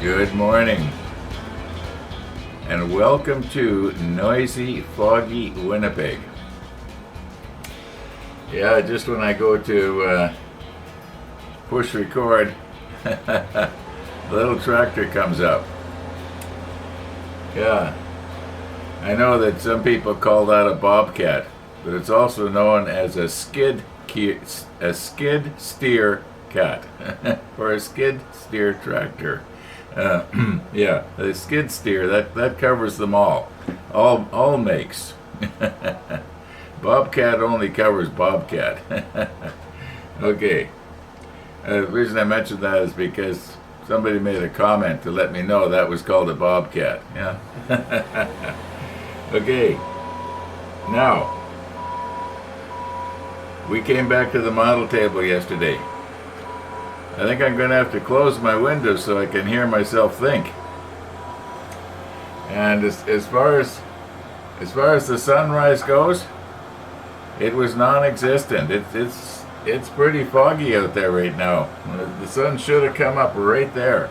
Good morning, and welcome to noisy, foggy Winnipeg. Yeah, just when I go to push record, the little tractor comes up. Yeah, I know that some people call that a bobcat, but it's also known as a skid steer cat or a skid steer tractor. Yeah, the skid steer that covers them all makes. Bobcat only covers bobcat. Okay. The reason I mentioned that is because somebody made a comment to let me know that was called a bobcat. Yeah. Okay. Now, we came back to the model table yesterday. I think I'm going to have to close my windows so I can hear myself think. And as far as the sunrise goes, it was non-existent. It's pretty foggy out there right now. The sun should have come up right there.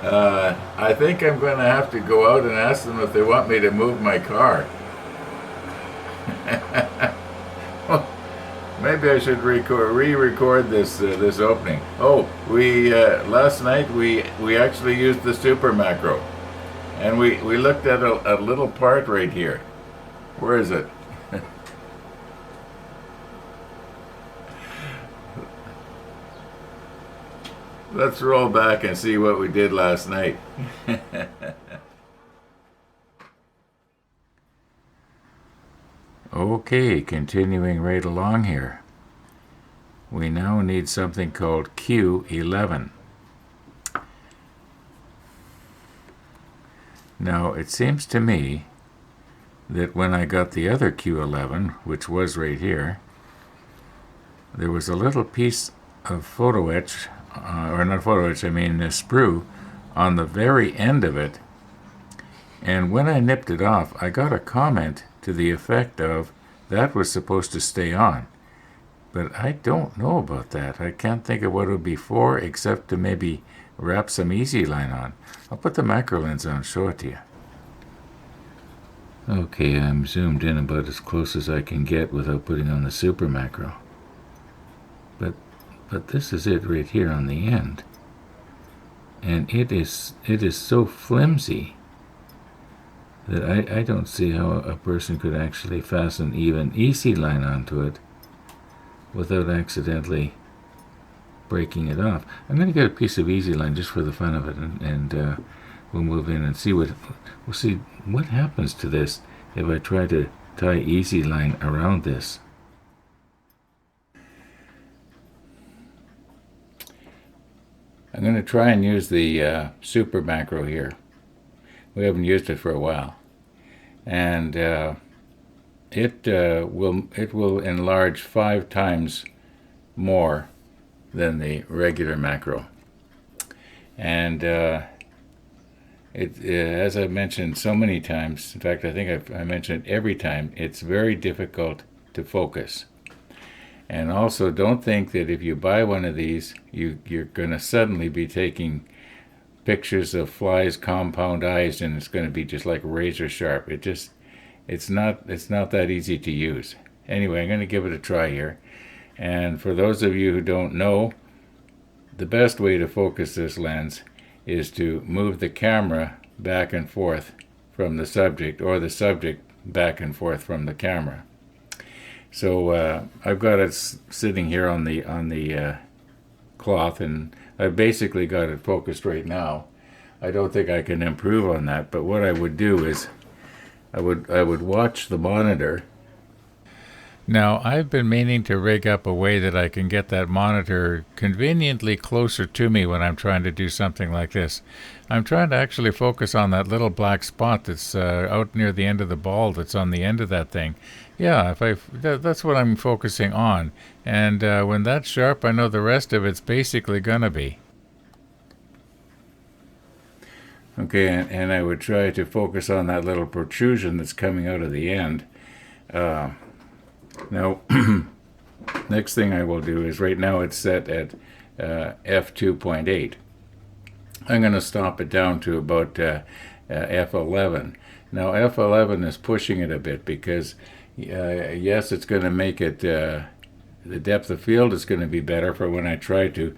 I think I'm going to have to go out and ask them if they want me to move my car. Maybe I should re-record this opening. Oh, we last night we actually used the super macro, and we looked at a little part right here. Where is it? Let's roll back and see what we did last night. Okay, continuing right along here. We now need something called Q11. Now, it seems to me that when I got the other Q11, which was right here, there was a little piece of photo etch, or not photo etch, I mean sprue, on the very end of it. And when I nipped it off, I got a comment to the effect of that was supposed to stay on. But I don't know about that. I can't think of what it would be for except to maybe wrap some easy line on. I'll put the macro lens on and show it to you. Okay, I'm zoomed in about as close as I can get without putting on the super macro. But this is it right here on the end. And it is so flimsy that I don't see how a person could actually fasten even easy line onto it without accidentally breaking it off. I'm going to get a piece of easy line just for the fun of it, and we'll move in and see we'll see what happens to this if I try to tie easy line around this. I'm going to try and use the super macro here. We haven't used it for a while, and it will enlarge 5 times more than the regular macro. And as I've mentioned so many times, in fact, I think I mentioned it every time, it's very difficult to focus. And also, don't think that if you buy one of these, you're going to suddenly be taking pictures of flies compound eyes and it's going to be just like razor sharp. It's not that easy to use. Anyway, I'm going to give it a try here. And for those of you who don't know, the best way to focus this lens is to move the camera back and forth from the subject, or the subject back and forth from the camera. So I've got it sitting here on the cloth, and I've basically got it focused right now. I don't think I can improve on that, but what I would do is I would watch the monitor. Now, I've been meaning to rig up a way that I can get that monitor conveniently closer to me when I'm trying to do something like this. I'm trying to actually focus on that little black spot that's out near the end of the ball that's on the end of that thing. Yeah, that's what I'm focusing on. And when that's sharp, I know the rest of it's basically going to be. Okay, and I would try to focus on that little protrusion that's coming out of the end. Now, next thing I will do is, right now it's set at F2.8. I'm going to stop it down to about F11. Now F11 is pushing it a bit because yes, it's going to make it, the depth of field is going to be better for when I try to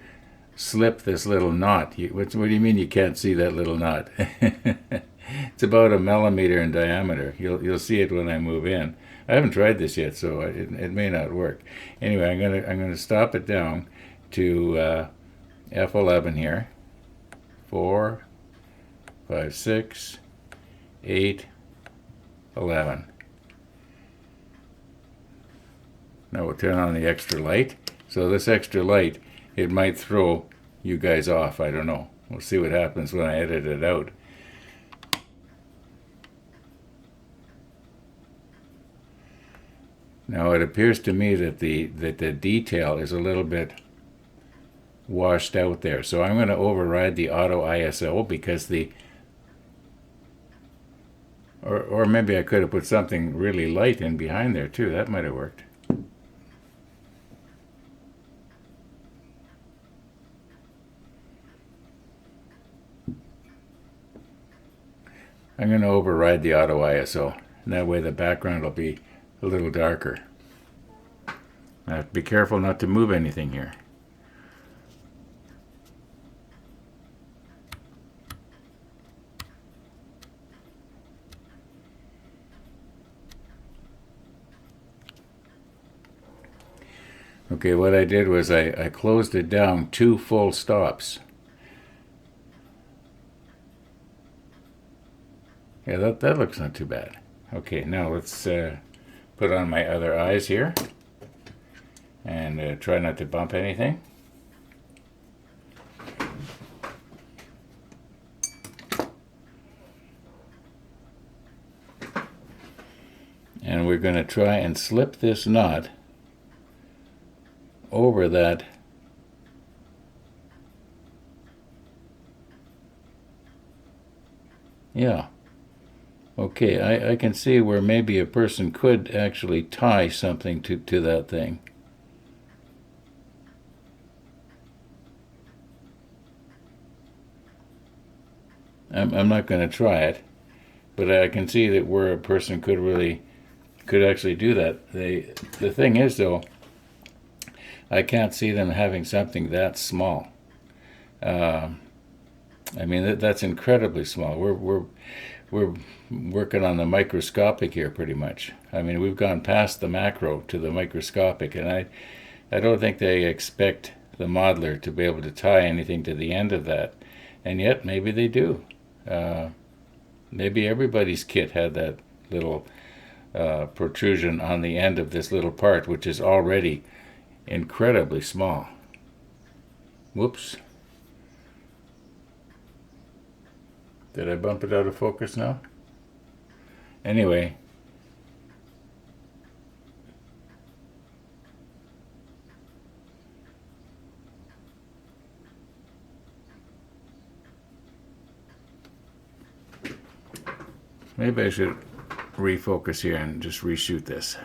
slip this little knot. What do you mean you can't see that little knot? It's about 1 millimeter in diameter. You'll see it when I move in. I haven't tried this yet, so it may not work. Anyway, I'm gonna stop it down to F11 here. 4, 5, 6, 8, 11. Now we'll turn on the extra light. So this extra light, it might throw you guys off. I don't know. We'll see what happens when I edit it out. Now it appears to me that the detail is a little bit washed out there. So I'm going to override the auto ISO because or maybe I could have put something really light in behind there too. That might have worked. I'm going to override the auto ISO. And that way the background will be a little darker. I have to be careful not to move anything here. Okay, what I did was I closed it down 2 full stops. Yeah, that looks not too bad. Okay, now let's put on my other eyes here and try not to bump anything. And we're going to try and slip this knot over that yeah. Okay, I can see where maybe a person could actually tie something to that thing. I'm not going to try it, but I can see that where a person could actually do that. The thing is, though, I can't see them having something that small. I mean, that's incredibly small. We're working on the microscopic here pretty much. I mean, we've gone past the macro to the microscopic, and I don't think they expect the modeler to be able to tie anything to the end of that. And yet, maybe they do. Maybe everybody's kit had that little protrusion on the end of this little part, which is already incredibly small. Whoops. Did I bump it out of focus now? Anyway. Maybe I should refocus here and just reshoot this.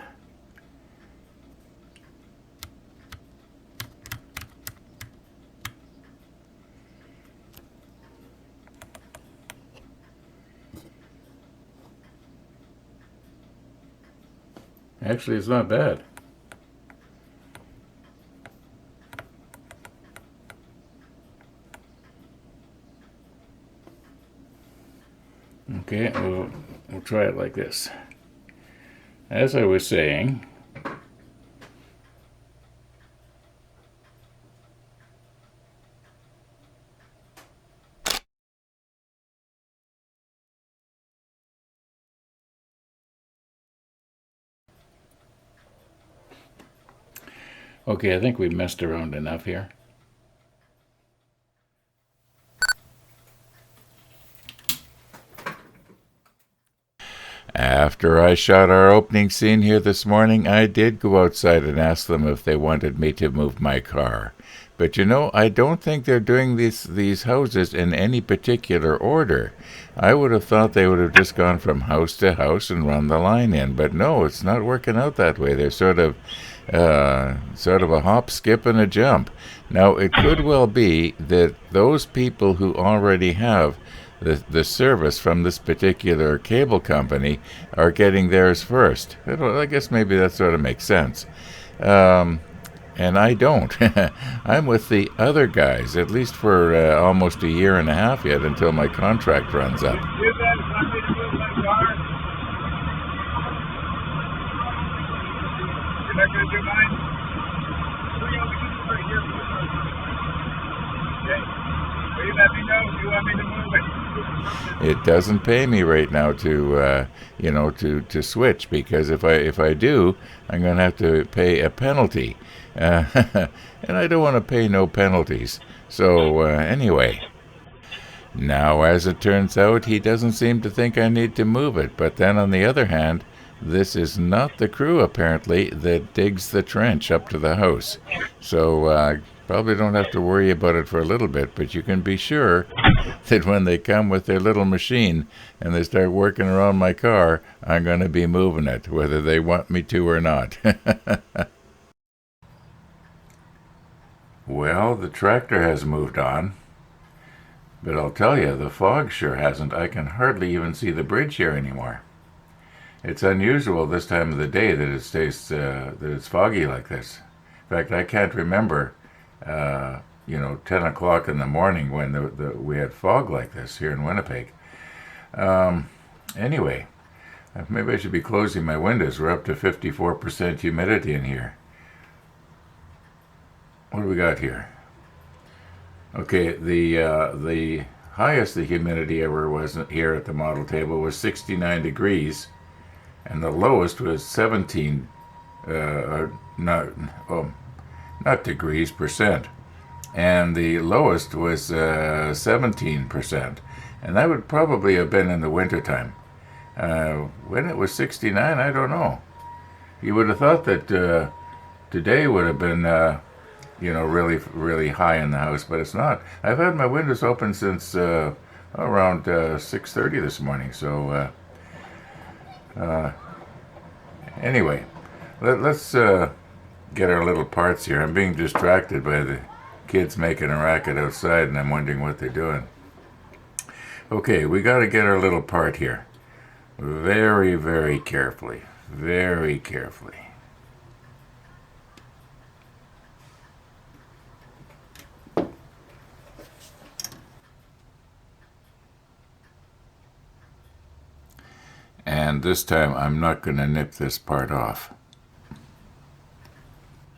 Actually, it's not bad. Okay, we'll try it like this. As I was saying, okay, I think we messed around enough here. After I shot our opening scene here this morning, I did go outside and ask them if they wanted me to move my car. But I don't think they're doing these houses in any particular order. I would have thought they would have just gone from house to house and run the line in. But no, it's not working out that way. They're sort of a hop, skip, and a jump. Now, it could well be that those people who already have the service from this particular cable company are getting theirs first. I guess maybe that sort of makes sense. And I don't. I'm with the other guys, at least for almost a year and a half yet until my contract runs up. It doesn't pay me right now to switch, because if I do, I'm going to have to pay a penalty, and I don't want to pay no penalties. So anyway, now as it turns out, he doesn't seem to think I need to move it. But then on the other hand, this is not the crew apparently that digs the trench up to the house. So probably don't have to worry about it for a little bit, but you can be sure that when they come with their little machine and they start working around my car, I'm going to be moving it, whether they want me to or not. Well, the tractor has moved on, but I'll tell you, the fog sure hasn't. I can hardly even see the bridge here anymore. It's unusual this time of the day that it stays that it's foggy like this. In fact, I can't remember 10 o'clock in the morning when we had fog like this here in Winnipeg. Anyway, maybe I should be closing my windows. We're up to 54% humidity in here. What do we got here? Okay, the highest the humidity ever was here at the model table was 69 degrees, and the lowest was 17, not degrees, percent. And the lowest was 17%. And that would probably have been in the wintertime. When it was 69, I don't know. You would have thought that today would have been, really, really high in the house, but it's not. I've had my windows open since around 6:30 this morning. So anyway, let's get our little parts here. I'm being distracted by the kids making a racket outside, and I'm wondering what they're doing. Okay, we got to get our little part here. Very, very carefully. Very carefully. And this time I'm not going to nip this part off.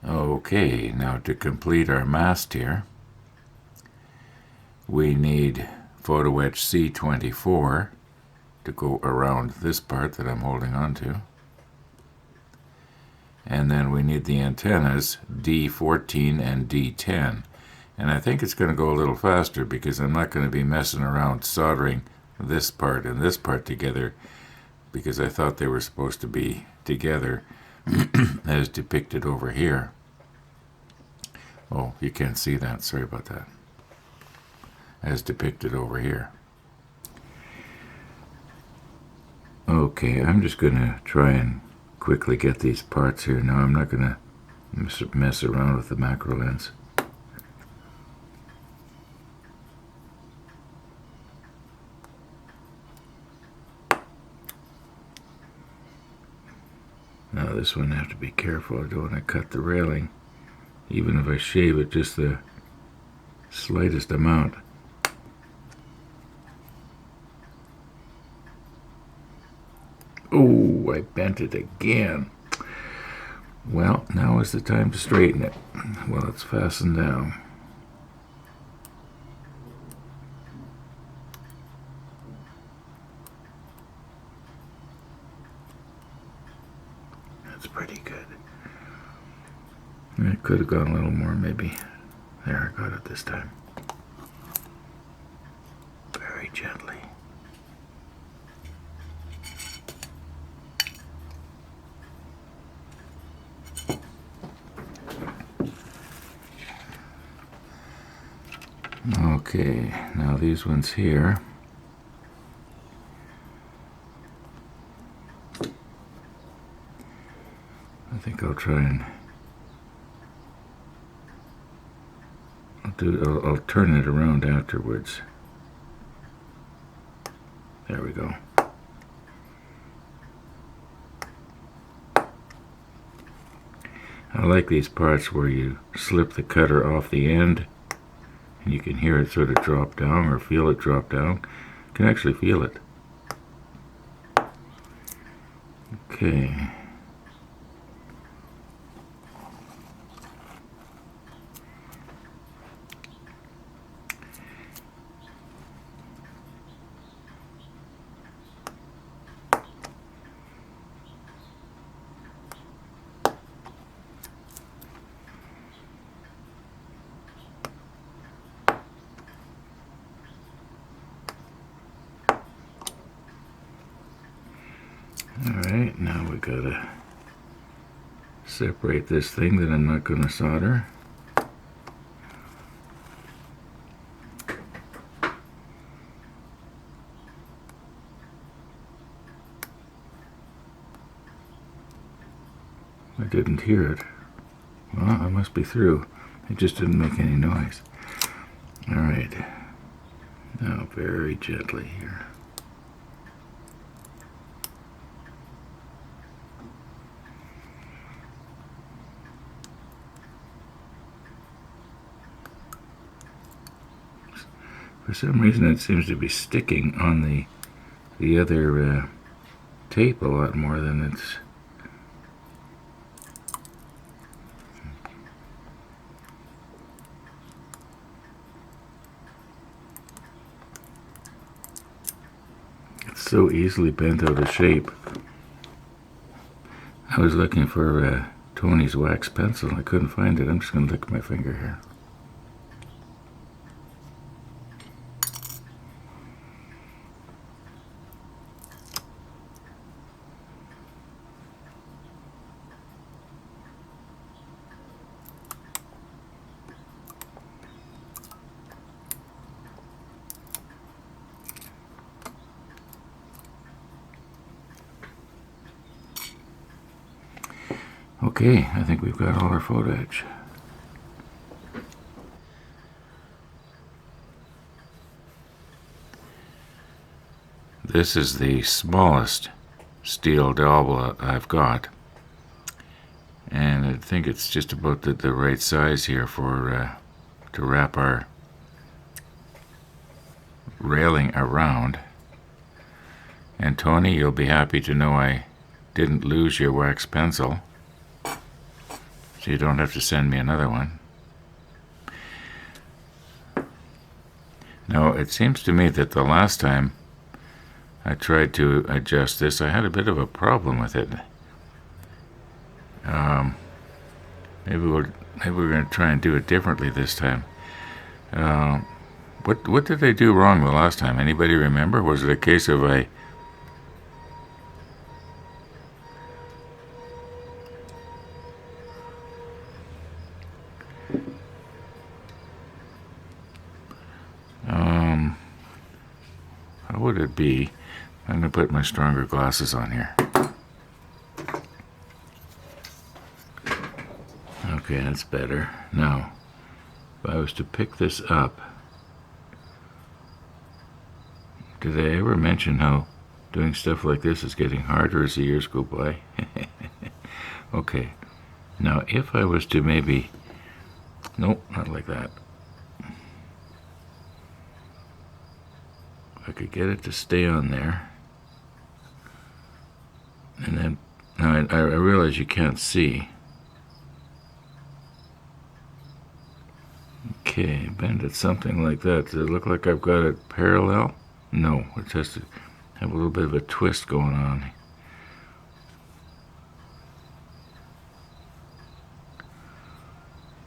Okay, now to complete our mast here, we need photo etch C24 to go around this part that I'm holding on to. And then we need the antennas D14 and D10. And I think it's going to go a little faster because I'm not going to be messing around soldering this part and this part together, because I thought they were supposed to be together as depicted over here. Oh, you can't see that. Sorry about that. As depicted over here. Okay, I'm just going to try and quickly get these parts here. Now, I'm not going to mess around with the macro lens. Now this one I have to be careful. I don't want to cut the railing, even if I shave it just the slightest amount. Oh, I bent it again. Well, now is the time to straighten it. Well, it's fastened down. That's pretty good. I could have gone a little more, maybe. There, I got it this time. Very gently. Okay, now these ones here. I think I'll try and I'll turn it around afterwards. There we go. I like these parts where you slip the cutter off the end and you can hear it sort of drop down or feel it drop down. You can actually feel it. Okay. Alright, now we gotta separate this thing that I'm not gonna solder. I didn't hear it. Well, I must be through. It just didn't make any noise. Alright. Now very gently here. For some reason it seems to be sticking on the other tape a lot more than it's... It's so easily bent out of shape. I was looking for Tony's wax pencil. I couldn't find it. I'm just going to lick my finger here. Okay, I think we've got all our footage. This is the smallest steel dowel I've got, and I think it's just about the right size here for to wrap our railing around. And Tony, you'll be happy to know I didn't lose your wax pencil, so you don't have to send me another one. Now, it seems to me that the last time I tried to adjust this, I had a bit of a problem with it. Maybe we're going to try and do it differently this time. What did I do wrong the last time? Anybody remember? Was it a case of I how would it be? I'm going to put my stronger glasses on here. Okay, that's better. Now, if I was to pick this up, did I ever mention how doing stuff like this is getting harder as the years go by? Okay, now if I was to maybe, nope, not like that. I could get it to stay on there, and then now I realize you can't see. Okay, bend it something like that. Does it look like I've got it parallel? No, it has to have a little bit of a twist going on.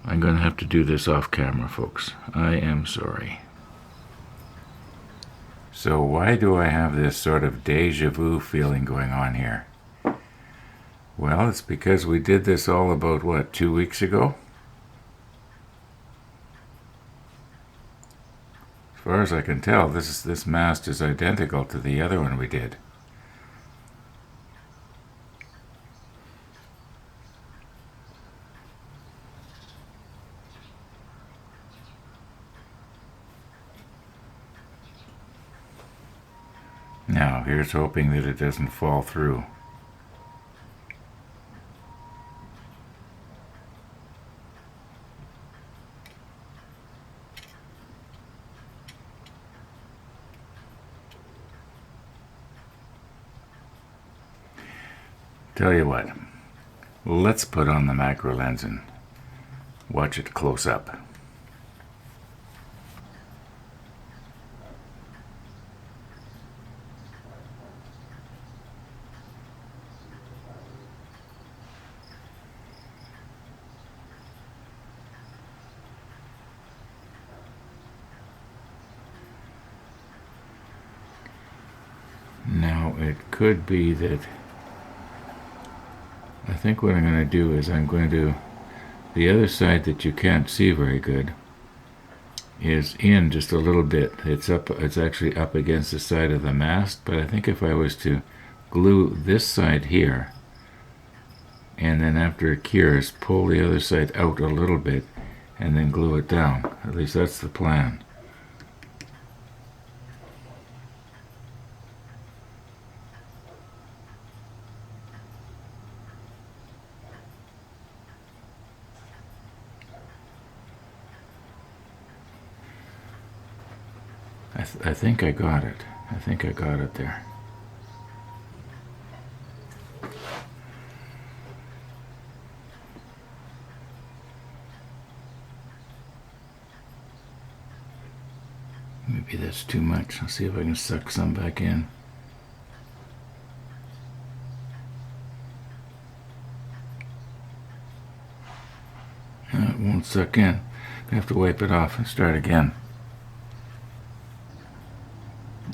I'm going to have to do this off camera, folks. I am sorry. So why do I have this sort of deja vu feeling going on here? Well, it's because we did this all about, what, 2 weeks ago? far as I can tell, this mast is identical to the other one we did. Now, here's hoping that it doesn't fall through. Tell you what, let's put on the macro lens and watch it close up. Now, it could be that I think what I'm going to do is I'm going to, the other side that you can't see very good is in just a little bit. It's up, it's actually up against the side of the mast, but I think if I was to glue this side here, and then after it cures, pull the other side out a little bit, and then glue it down. At least that's the plan. I think I got it. I think I got it there. Maybe that's too much. I'll see if I can suck some back in. No, it won't suck in. I have to wipe it off and start again.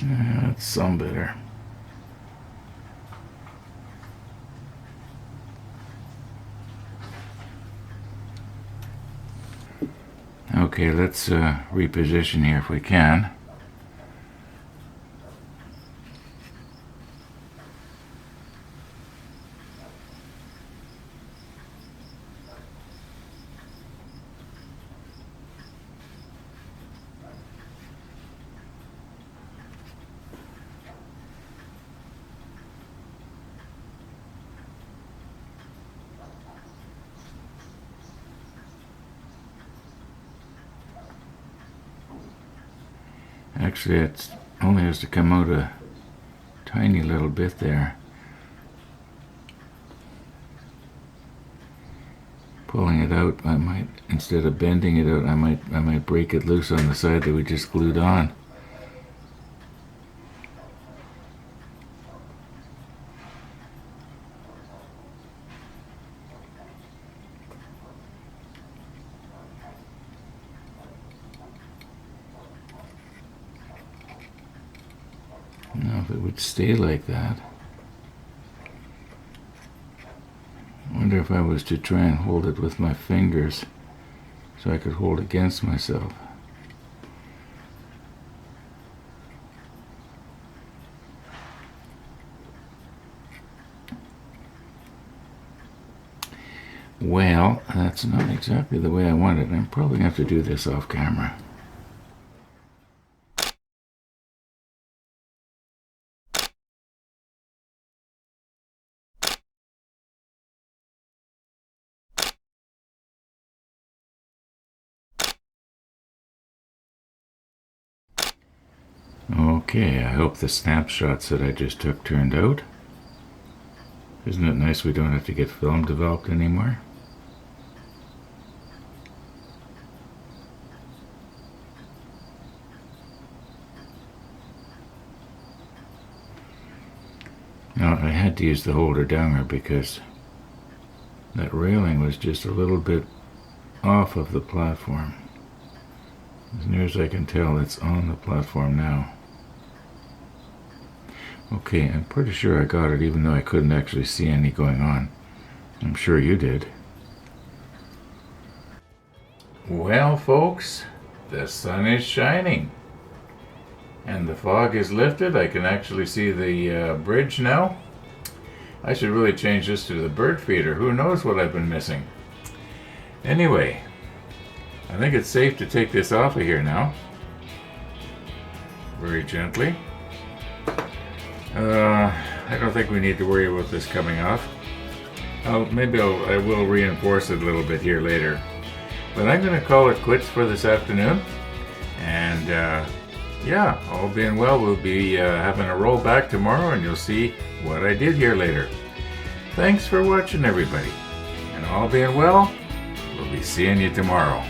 That's some better. Okay, let's reposition here if we can. Actually, it only has to come out a tiny little bit there. Pulling it out, I might, instead of bending it out, I might break it loose on the side that we just glued on. Now, if it would stay like that, I wonder if I was to try and hold it with my fingers so I could hold against myself. Well, that's not exactly the way I want it. I'm probably going to have to do this off camera. Okay, I hope the snapshots that I just took turned out. Isn't it nice we don't have to get film developed anymore? Now, I had to use the holder downer because that railing was just a little bit off of the platform. As near as I can tell, it's on the platform now. Okay, I'm pretty sure I got it, even though I couldn't actually see any going on. I'm sure you did. Well, folks, the sun is shining. and the fog is lifted. I can actually see the bridge now. I should really change this to the bird feeder. Who knows what I've been missing? Anyway, I think it's safe to take this off of here now. Very gently. I don't think we need to worry about this coming off. Maybe I will reinforce it a little bit here later. But I'm going to call it quits for this afternoon. And yeah, all being well, we'll be having a roll back tomorrow, and you'll see what I did here later. Thanks for watching, everybody. And all being well, we'll be seeing you tomorrow.